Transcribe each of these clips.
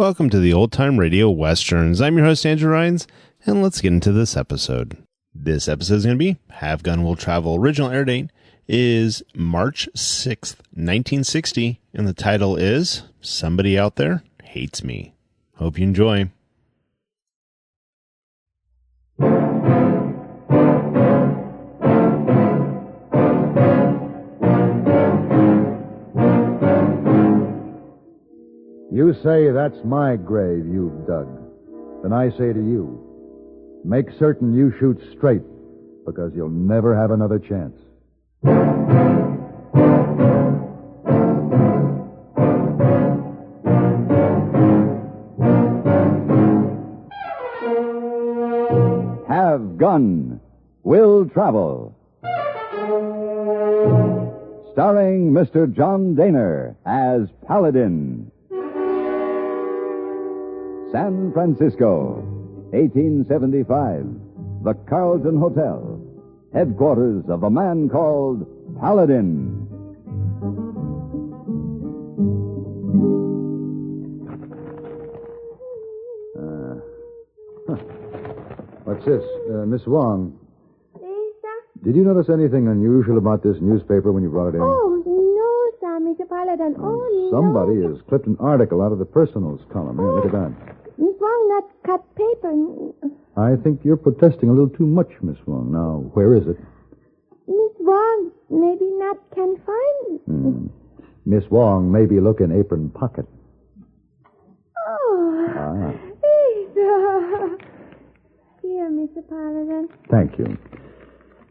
Welcome to the Old Time Radio Westerns. I'm your host, Andrew Rhynes, and let's get into this episode. This episode is going to be Have Gun Will Travel. Original air date is March 6th, 1960, and the title is Somebody Out There Hates Me. Hope you enjoy. You say that's my grave you've dug. Then I say to you, make certain you shoot straight, because you'll never have another chance. Have Gun Will Travel. Starring Mr. John Dehner as Paladin. San Francisco, 1875. The Carlton Hotel, headquarters of a man called Paladin. What's this? Miss Wong. Yes, sir? Did you notice anything unusual about this newspaper when you brought it in? Oh, no, sir, Mr. Paladin. Oh, Somebody no. has clipped an article out of the personals column. Here, look at that. Miss Wong not cut paper. I think you're protesting a little too much, Miss Wong. Now, where is it? Miss Wong maybe not can find. Miss Wong maybe look in apron pocket. Oh. Yes. Here, Mr. Paladin. Thank you.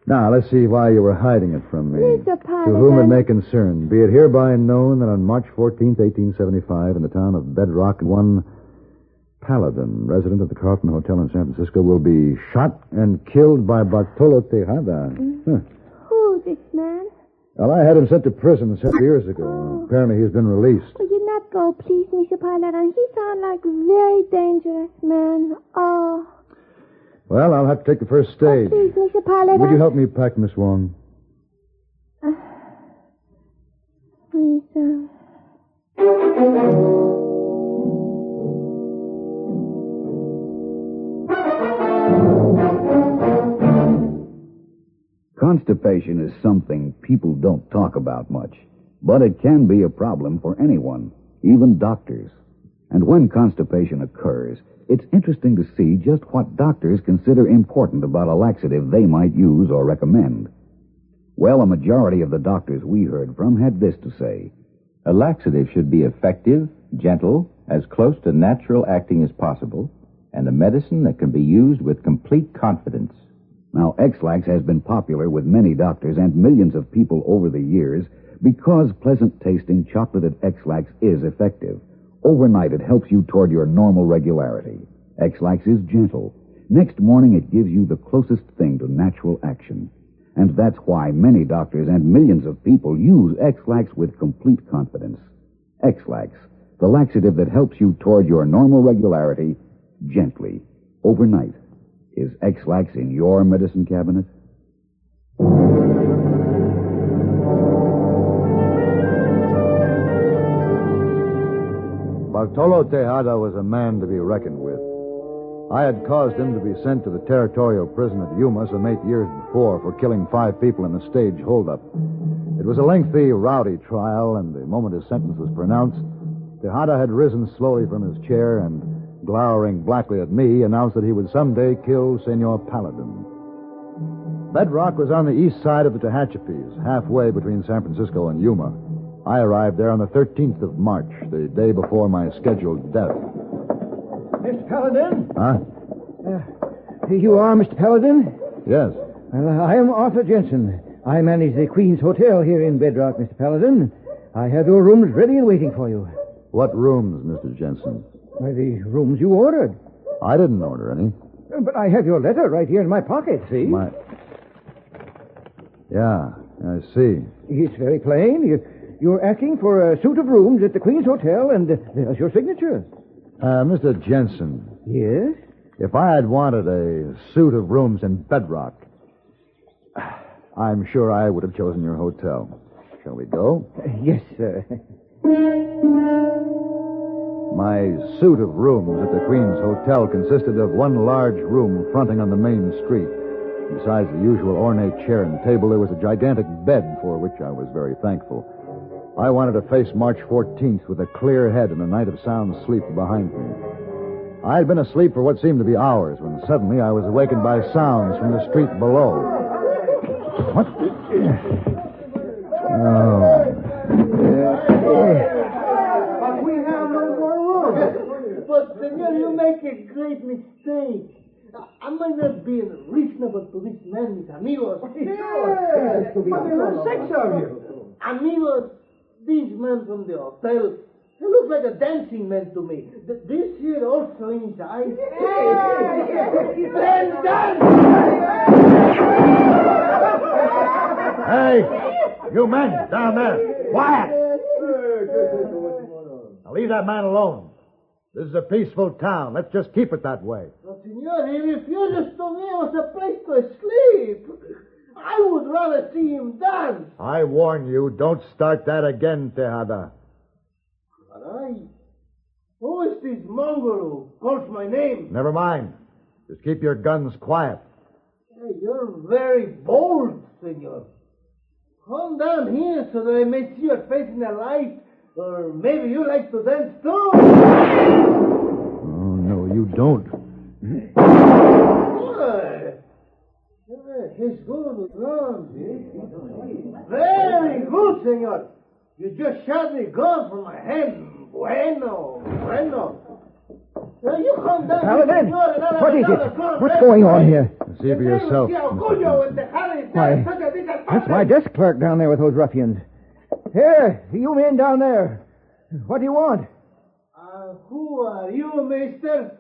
Now, let's see why you were hiding it from me. Mr. To Paladin. whom it may concern, be it hereby known that on March 14th, 1875, in the town of Bedrock, one Paladin, resident of the Carlton Hotel in San Francisco, will be shot and killed by Bartell Tejada. Who's this man? Well, I had him sent to prison several years ago. Apparently, he's been released. Will you not go, please, Mr. Paladin? He sounds like a very dangerous man. Oh. Well, I'll have to take the first stage. Please, Mr. Paladin. Would you help me pack, Miss Wong? Please, sir. Constipation is something people don't talk about much, but it can be a problem for anyone, even doctors. And when constipation occurs, it's interesting to see just what doctors consider important about a laxative they might use or recommend. Well, a majority of the doctors we heard from had this to say. A laxative should be effective, gentle, as close to natural acting as possible, and a medicine that can be used with complete confidence. Now, X-Lax has been popular with many doctors and millions of people over the years because pleasant-tasting chocolated X-Lax is effective. Overnight, it helps you toward your normal regularity. X-Lax is gentle. Next morning, it gives you the closest thing to natural action. And that's why many doctors and millions of people use X-Lax with complete confidence. X-Lax, the laxative that helps you toward your normal regularity gently, overnight. Is X-Lax in your medicine cabinet? Bartolo Tejada was a man to be reckoned with. I had caused him to be sent to the territorial prison at Yuma some 8 years before for killing 5 people in a stage holdup. It was a lengthy, rowdy trial, and the moment his sentence was pronounced, Tejada had risen slowly from his chair and, glowering blackly at me, announced that he would someday kill Senor Paladin. Bedrock was on the east side of the Tehachapis, halfway between San Francisco and Yuma. I arrived there on the 13th of March, the day before my scheduled death. Mr. Paladin? Huh? Here you are, Mr. Paladin? Yes. Well, I am Arthur Jensen. I manage the Queen's Hotel here in Bedrock, Mr. Paladin. I have your rooms ready and waiting for you. What rooms, Mr. Jensen? Why, the rooms you ordered. I didn't order any. But I have your letter right here in my pocket, see? Yeah, I see. It's very plain. You're asking for a suite of rooms at the Queen's Hotel, and there's your signature. Mr. Jensen. Yes? If I had wanted a suite of rooms in Bedrock, I'm sure I would have chosen your hotel. Shall we go? Yes, sir. My suite of rooms at the Queen's Hotel consisted of one large room fronting on the main street. Besides the usual ornate chair and table, there was a gigantic bed, for which I was very thankful. I wanted to face March 14th with a clear head and a night of sound sleep behind me. I had been asleep for what seemed to be hours when suddenly I was awakened by sounds from the street below. What? But we have no more room. But, senor, you make a great mistake. I might not be reasonable to this man, mis amigos. Yes, but there are 6 of you. Amigos, this man from the hotel, he looks like a dancing man to me. This here also in his eyes. Dance! Hey, you men down there, quiet! Now leave that man alone. This is a peaceful town. Let's just keep it that way. But, senor, he refuses to give us a place to sleep. I would rather see him dance. I warn you, don't start that again, Tejada. Caray. Who is this mongrel who calls my name? Never mind. Just keep your guns quiet. Hey, you're very bold, senor. Come down here so that I may see your face in the light. Or maybe you like to dance too. Oh, no, you don't. Good. He's good with guns. Very good, senor. You just shot the gun from my hand. Bueno. Now you come down Paladin, here, senor, and I'll what is have it? another What's going on here? See for yourself. Why, that's my desk clerk down there with those ruffians. Here, you men down there. What do you want? Who are you, mister?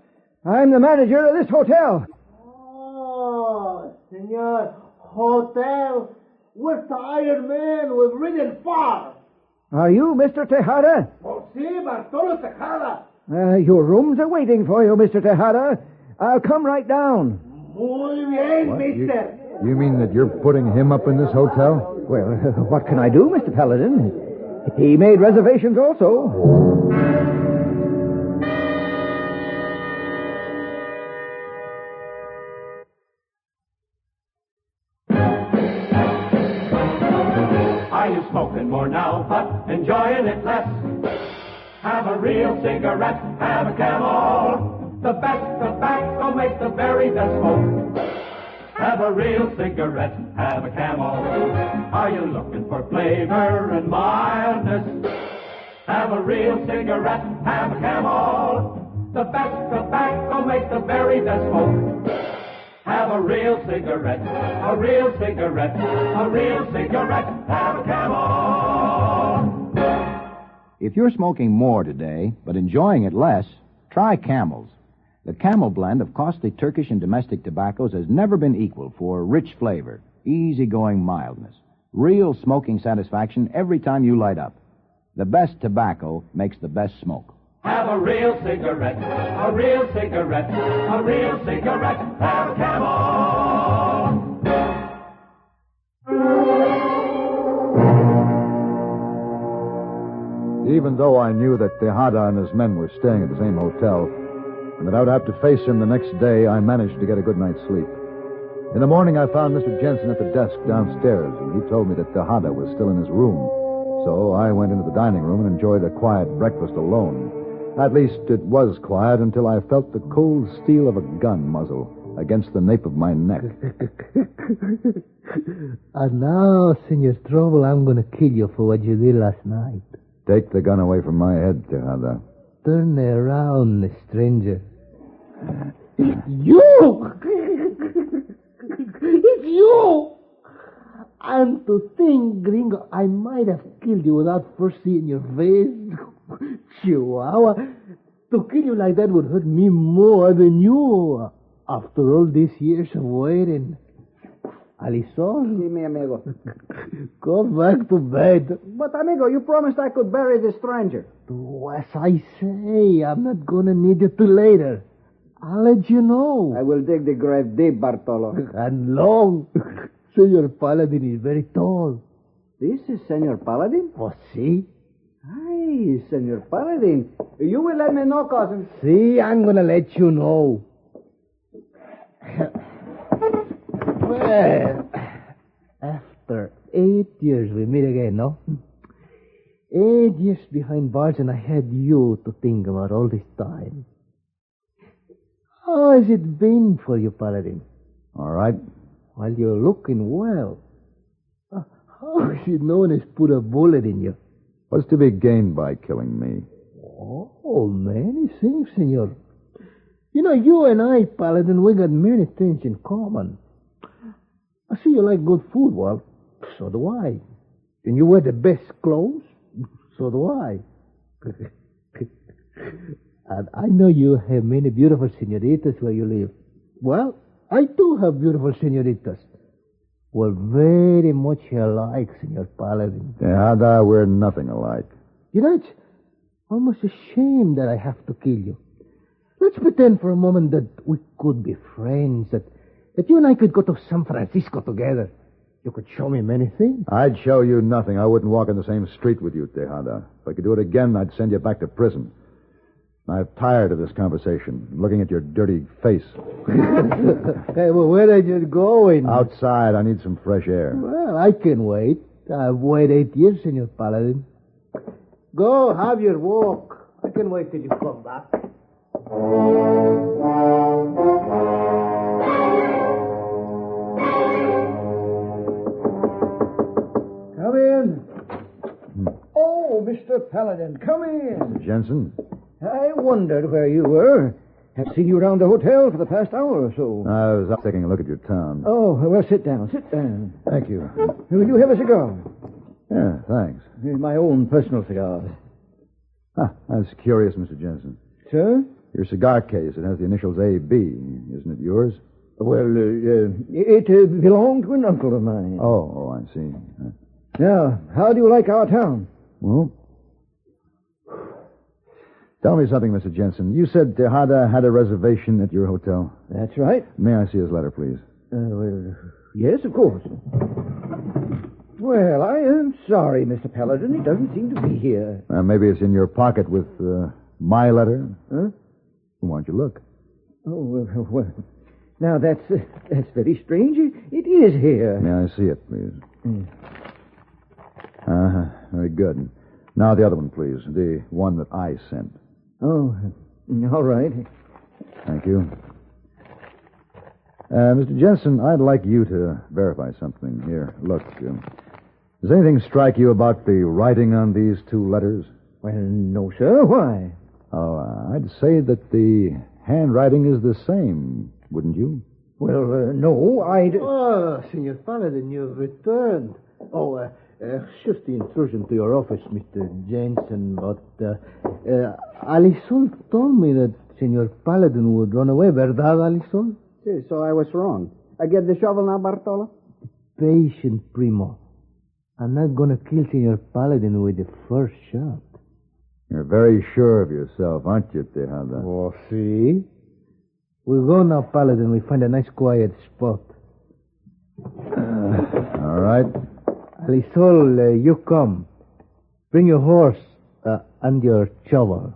I'm the manager of this hotel. Oh, senor, hotel. We're tired men. We've ridden far. Are you Mr. Tejada? Oh, si, Bartolo Tejada. Your rooms are waiting for you, Mr. Tejada. I'll come right down. Muy bien, mister. You mean that you're putting him up in this hotel? Well, what can I do, Mr. Paladin? He made reservations also. Are you smoking more now, but enjoying it less? Have a real cigarette, have a Camel. The best tobacco makes the very best smoke. Have a real cigarette, have a Camel. Are you looking for flavor and mildness? Have a real cigarette, have a Camel. The best tobacco makes the very best smoke. Have a real cigarette, a real cigarette, a real cigarette, have a Camel. If you're smoking more today, but enjoying it less, try Camels. The Camel blend of costly Turkish and domestic tobaccos has never been equal for rich flavor, easygoing mildness, real smoking satisfaction every time you light up. The best tobacco makes the best smoke. Have a real cigarette, a real cigarette, a real cigarette, have a Camel. Even though I knew that Tejada and his men were staying at the same hotel, and that I would have to face him the next day, I managed to get a good night's sleep. In the morning, I found Mr. Jensen at the desk downstairs, and he told me that Tejada was still in his room. So I went into the dining room and enjoyed a quiet breakfast alone. At least it was quiet until I felt the cold steel of a gun muzzle against the nape of my neck. And now, Senor Trouble, I'm going to kill you for what you did last night. Take the gun away from my head, Tejada. Turn around, stranger. It's you! It's you! And to think, gringo, I might have killed you without first seeing your face. Chihuahua. To kill you like that would hurt me more than you. After all these years of waiting. Alisson? Sí, mi amigo. Go back to bed. But, amigo, you promised I could bury this stranger. Do as I say. I'm not going to need you till later. I'll let you know. I will dig the grave deep, Bartolo. And long. Senor Paladin is very tall. This is Senor Paladin? Oh, see? Ay, Please, Senor Paladin. You will let me know, cousin. See, I'm gonna let you know. Well, after 8 years we meet again, no? 8 years behind bars, and I had you to think about all this time. How has it been for you, Paladin? All right. Well, you're looking well. How is it known as put a bullet in you? What's to be gained by killing me? Oh, many things, senor. You know, you and I, Paladin, we got many things in common. I see you like good food. Well, so do I. And you wear the best clothes. So do I. And I know you have many beautiful senoritas where you live. Well, I too have beautiful senoritas. We're very much alike, Senor Paladin. Tejada, we're nothing alike. You know, it's almost a shame that I have to kill you. Let's pretend for a moment that we could be friends, that you and I could go to San Francisco together. You could show me many things. I'd show you nothing. I wouldn't walk in the same street with you, Tejada. If I could do it again, I'd send you back to prison. I'm tired of this conversation, looking at your dirty face. Hey, well, where are you going? Outside, I need some fresh air. Well, I can wait. I've waited 8 years, Senor Paladin. Go, have your walk. I can wait till you come back. Come in. Oh, Mr. Paladin, come in. Mr. Jensen? I wondered where you were. Have seen you around the hotel for the past hour or so. I was up taking a look at your town. Oh, well, sit down. Sit down. Thank you. Will you have a cigar? Yeah, thanks. My own personal cigar. That's curious, Mr. Jensen. Sir? Your cigar case, it has the initials A.B. Isn't it yours? Well, it belonged to an uncle of mine. Oh, I see. Now, how do you like our town? Well, tell me something, Mr. Jensen. You said Tejada had a reservation at your hotel. That's right. May I see his letter, please? Well, yes, of course. Well, I am sorry, Mr. Paladin. He doesn't seem to be here. Maybe it's in your pocket with my letter. Huh? Why don't you look? Oh, well. Now, that's very strange. It is here. May I see it, please? Very good. Now the other one, please. The one that I sent. Oh, all right. Thank you. Mr. Jensen, I'd like you to verify something. Here, look. Does anything strike you about the writing on these two letters? Well, no, sir. Why? Oh, I'd say that the handwriting is the same, wouldn't you? Well, no, I'd... Oh, Senor Paladin, you've returned. Oh, excuse the intrusion to your office, Mr. Jensen, but Alisol told me that Senor Paladin would run away, ¿verdad, Alisol? So I was wrong. I get the shovel now, Bartolo? Patient, Primo. I'm not going to kill Senor Paladin with the first shot. You're very sure of yourself, aren't you, Tejada? Oh, see? We go now, Paladin. We find a nice quiet spot. All right. Alisol, you come. Bring your horse and your shovel.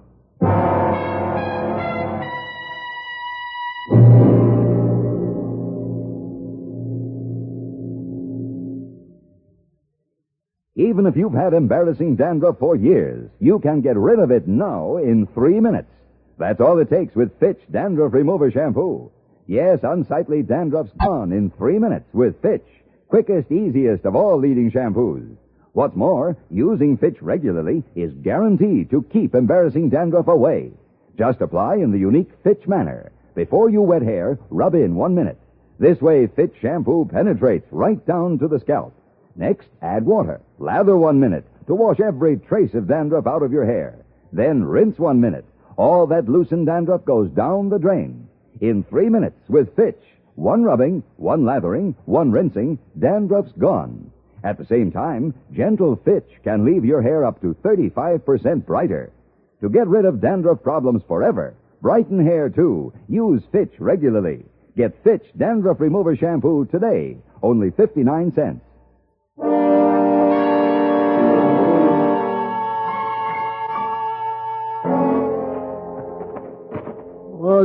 Even if you've had embarrassing dandruff for years, you can get rid of it now in 3 minutes. That's all it takes with Fitch Dandruff Remover Shampoo. Yes, unsightly dandruff's gone in 3 minutes with Fitch. Quickest, easiest of all leading shampoos. What's more, using Fitch regularly is guaranteed to keep embarrassing dandruff away. Just apply in the unique Fitch manner. Before you wet hair, rub in 1 minute. This way, Fitch shampoo penetrates right down to the scalp. Next, add water. Lather 1 minute to wash every trace of dandruff out of your hair. Then rinse 1 minute. All that loosened dandruff goes down the drain. In 3 minutes with Fitch. 1 rubbing, 1 lathering, 1 rinsing, dandruff's gone. At the same time, gentle Fitch can leave your hair up to 35% brighter. To get rid of dandruff problems forever, brighten hair too, use Fitch regularly. Get Fitch Dandruff Remover Shampoo today, only 59 cents.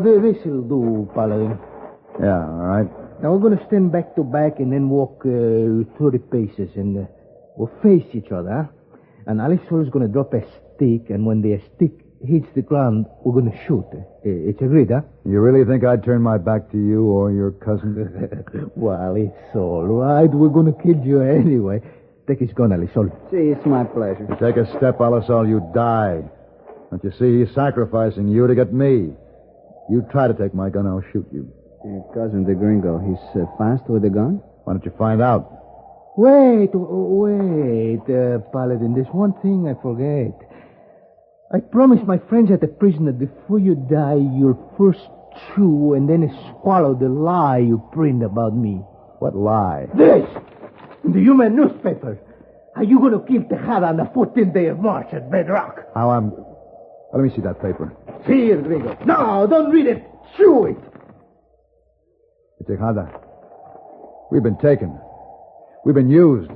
This'll do, Paladin. Yeah, all right. Now, we're going to stand back to back and then walk 30 paces, and we'll face each other, huh? And Alisol's going to drop a stick, and when the stick hits the ground, we're going to shoot. It's agreed, huh? You really think I'd turn my back to you or your cousin? Well, it's all right. We're going to kill you anyway. Take his gun, Alisol. See, it's my pleasure. You take a step, Alisol, you die. Don't you see? He's sacrificing you to get me. You try to take my gun, I'll shoot you. Your cousin, the gringo, he's fast with a gun? Why don't you find out? Wait, Paladin, there's one thing I forget. I promised my friends at the prison that before you die, you'll first chew and then swallow the lie you print about me. What lie? This! In the human newspaper. Are you going to kill Tejada on the 14th day of March at Bedrock? How I'm... Let me see that paper. Here, Gregg. No, don't read it. Chew it. Tejada. We've been taken. We've been used.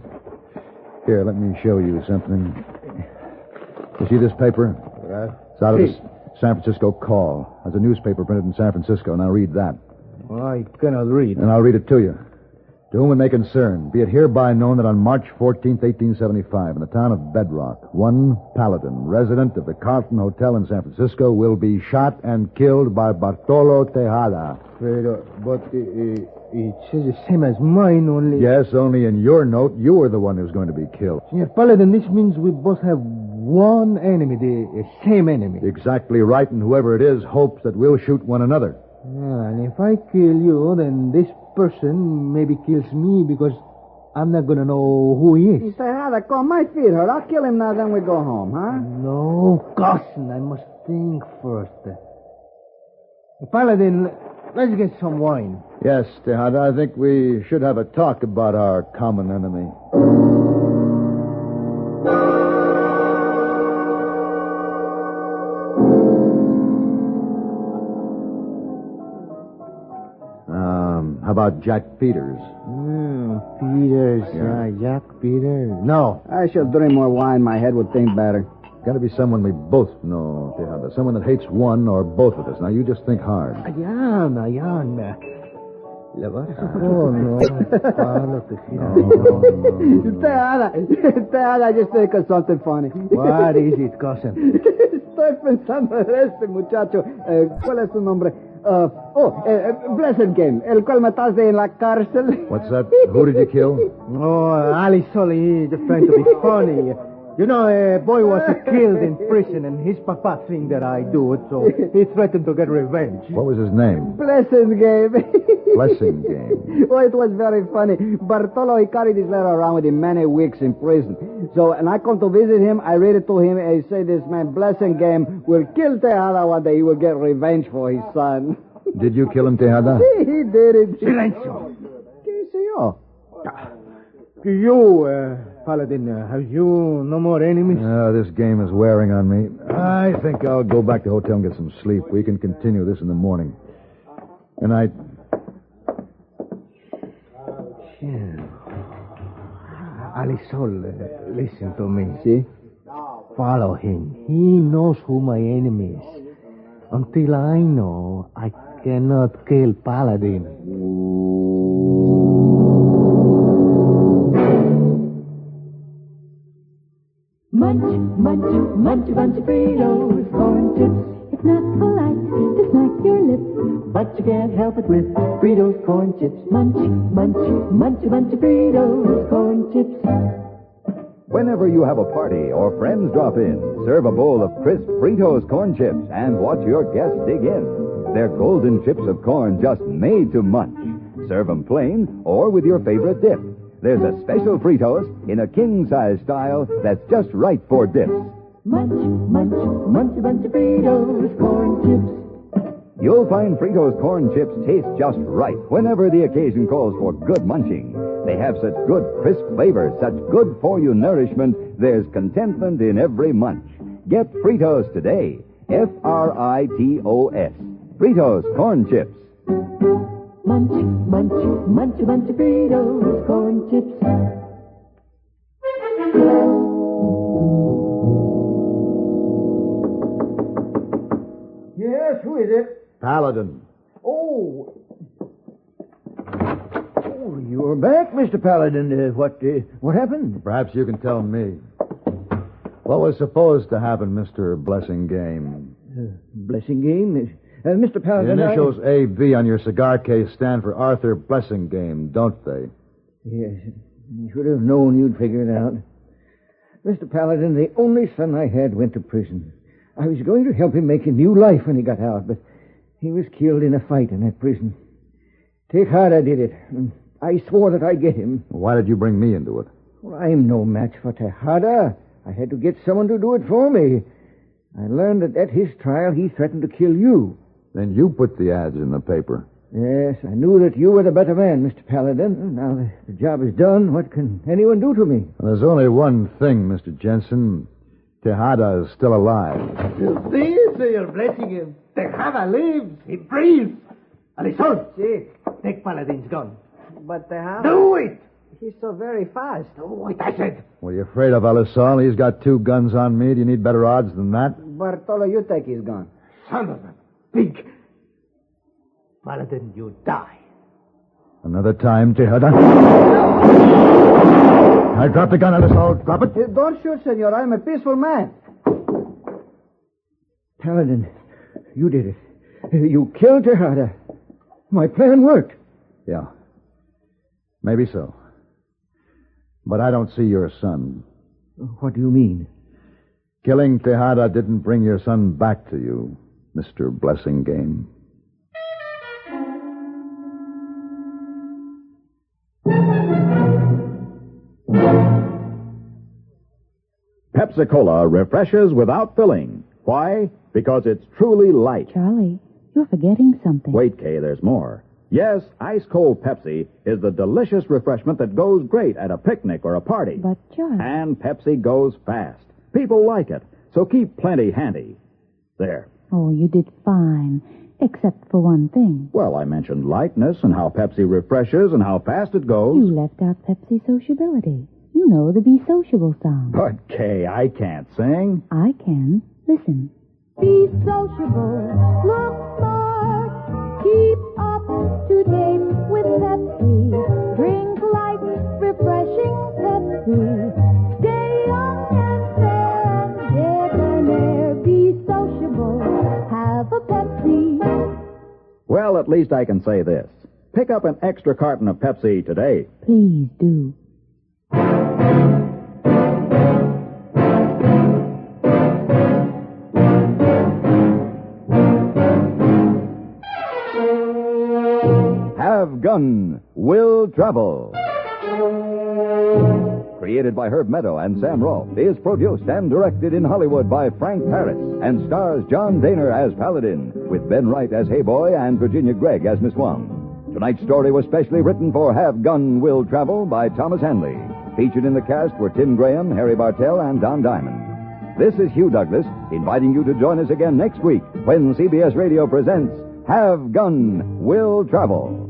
Here, let me show you something. You see this paper? It's out of the San Francisco Call. There's a newspaper printed in San Francisco. Now read that. Well, I cannot read. And I'll read it to you. To whom it may concern, be it hereby known that on March 14th, 1875, in the town of Bedrock, one Paladin, resident of the Carlton Hotel in San Francisco, will be shot and killed by Bartolo Tejada. But it says the same as mine, only... Yes, only in your note, you were the one who's going to be killed. Senor Paladin, this means we both have one enemy, the same enemy. Exactly right, and whoever it is hopes that we'll shoot one another. Yeah, and if I kill you, then this person maybe kills me because I'm not going to know who he is. He said, come, my feet hurt. I'll kill him now, then we go home, huh? No, cousin, I must think first. Paladin, let's get some wine. Yes, Tejada, I think we should have a talk about our common enemy. How about Jack Peters? Peters, Yeah. Jack Peters. No. I should drink more wine. My head would think better. Got to be someone we both know, Tejada. Someone that hates one or both of us. Now, you just think hard. Ayan. Oh, no. Tejada, I just think of something funny. What is it, cousin? Estoy pensando en este muchacho. ¿Cuál es su nombre? Blessed Game, el cual mataste en la cárcel. What's that? Who did you kill? Oh, Ali Solly, just trying to be funny. You know, a boy was killed in prison, and his papa think that I do it, so he threatened to get revenge. What was his name? Blessed Game. Blessing Game. Oh, it was very funny. Bartolo, he carried this letter around with him many weeks in prison. So, and I come to visit him, I read it to him, and he said this man, Blessing Game, will kill Tejada one day. He will get revenge for his son. Did you kill him, Tejada? He did it. Silencio. ¿Qué sé yo? You, Paladin, have you no more enemies? This game is wearing on me. I think I'll go back to the hotel and get some sleep. We can continue this in the morning. Good night. Alisol, listen to me. See? Follow him. He knows who my enemy is. Until I know, I cannot kill Paladin. Munch, munch, munch a bunch of Fritos, corn chips. It's not polite to smack your lips, but you can't help it with Fritos, corn chips. Munch, munch, munch a bunch of Fritos, corn chips. Whenever you have a party or friends drop in, serve a bowl of crisp Fritos corn chips and watch your guests dig in. They're golden chips of corn just made to munch. Serve them plain or with your favorite dip. There's a special Fritos in a king-size style that's just right for dips. Munch, munch, munch a bunch of Fritos, corn chips. You'll find Fritos corn chips taste just right whenever the occasion calls for good munching. They have such good crisp flavor, such good for you nourishment, there's contentment in every munch. Get Fritos today. Fritos. Fritos corn chips. Munch, munch, munch a bunch of Fritos, corn chips. Yes, who is it? Paladin. Oh, you're back, Mr. Paladin. What happened? Perhaps you can tell me. What was supposed to happen, Mr. Blessing Game? Blessing Game? Mr. Paladin, The initials AB on your cigar case stand for Arthur Blessing Game, don't they? Yes, I should have known you'd figure it out. Mr. Paladin, the only son I had went to prison. I was going to help him make a new life when he got out, but he was killed in a fight in that prison. Tejada did it. I swore that I'd get him. Why did you bring me into it? Well, I'm no match for Tejada. I had to get someone to do it for me. I learned that at his trial he threatened to kill you. Then you put the ads in the paper. Yes, I knew that you were the better man, Mr. Paladin. Now the job is done. What can anyone do to me? Well, there's only one thing, Mr. Jensen. Tejada is still alive. You see, Senor Blessing, Tejada lives. He breathes. Alison, take Paladin's gun. But Tejada... Do it! He's so very fast. Do it, I said. What are you afraid of, Alisson? He's got 2 guns on me. Do you need better odds than that? Bartolo, you take his gun. Son of a pig. Paladin, you die. Another time, Tejada. I dropped the gun, Alisson. Drop it. Don't shoot, senor. I'm a peaceful man. Paladin, you did it. You killed Tejada. My plan worked. Yeah. Maybe so. But I don't see your son. What do you mean? Killing Tejada didn't bring your son back to you, Mr. Blessing Game. Pepsi-Cola refreshes without filling. Why? Because it's truly light. Charlie, you're forgetting something. Wait, Kay, there's more. Yes, ice-cold Pepsi is the delicious refreshment that goes great at a picnic or a party. But, Charlie... And Pepsi goes fast. People like it, so keep plenty handy. There. Oh, you did fine, except for one thing. Well, I mentioned lightness and how Pepsi refreshes and how fast it goes. You left out Pepsi sociability. You know the Be Sociable song. But, Kay, I can't sing. I can. Listen. Be sociable. Look smart. Keep up to date with Pepsi. Drink light, refreshing Pepsi. Stay young and fair, debonair. Be sociable. Have a Pepsi. Well, at least I can say this. Pick up an extra carton of Pepsi today. Please do. Have Gun Will Travel. Created by Herb Meadow and Sam Rolfe, is produced and directed in Hollywood by Frank Paris and stars John Dehner as Paladin, with Ben Wright as Heyboy and Virginia Gregg as Miss Wong. Tonight's story was specially written for Have Gun Will Travel by Thomas Hanley. Featured in the cast were Tim Graham, Harry Bartell, and Don Diamond. This is Hugh Douglas, inviting you to join us again next week when CBS Radio presents Have Gun Will Travel.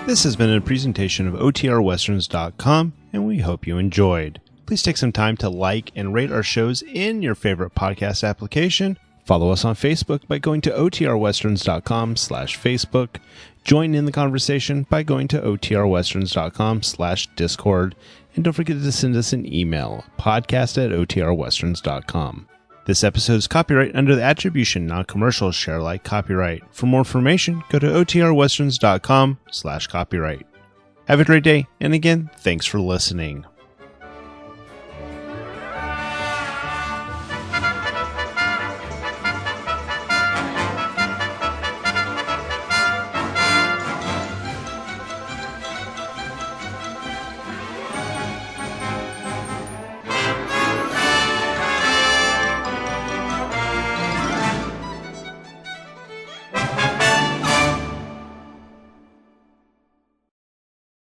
This has been a presentation of OTRWesterns.com, and we hope you enjoyed. Please take some time to like and rate our shows in your favorite podcast application. Follow us on Facebook by going to OTRWesterns.com/Facebook. Join in the conversation by going to OTRWesterns.com/Discord. And don't forget to send us an email, podcast@OTRWesterns.com. This episode is copyright under the attribution, non-commercial, share alike copyright. For more information, go to OTRWesterns.com/copyright. Have a great day, and again, thanks for listening.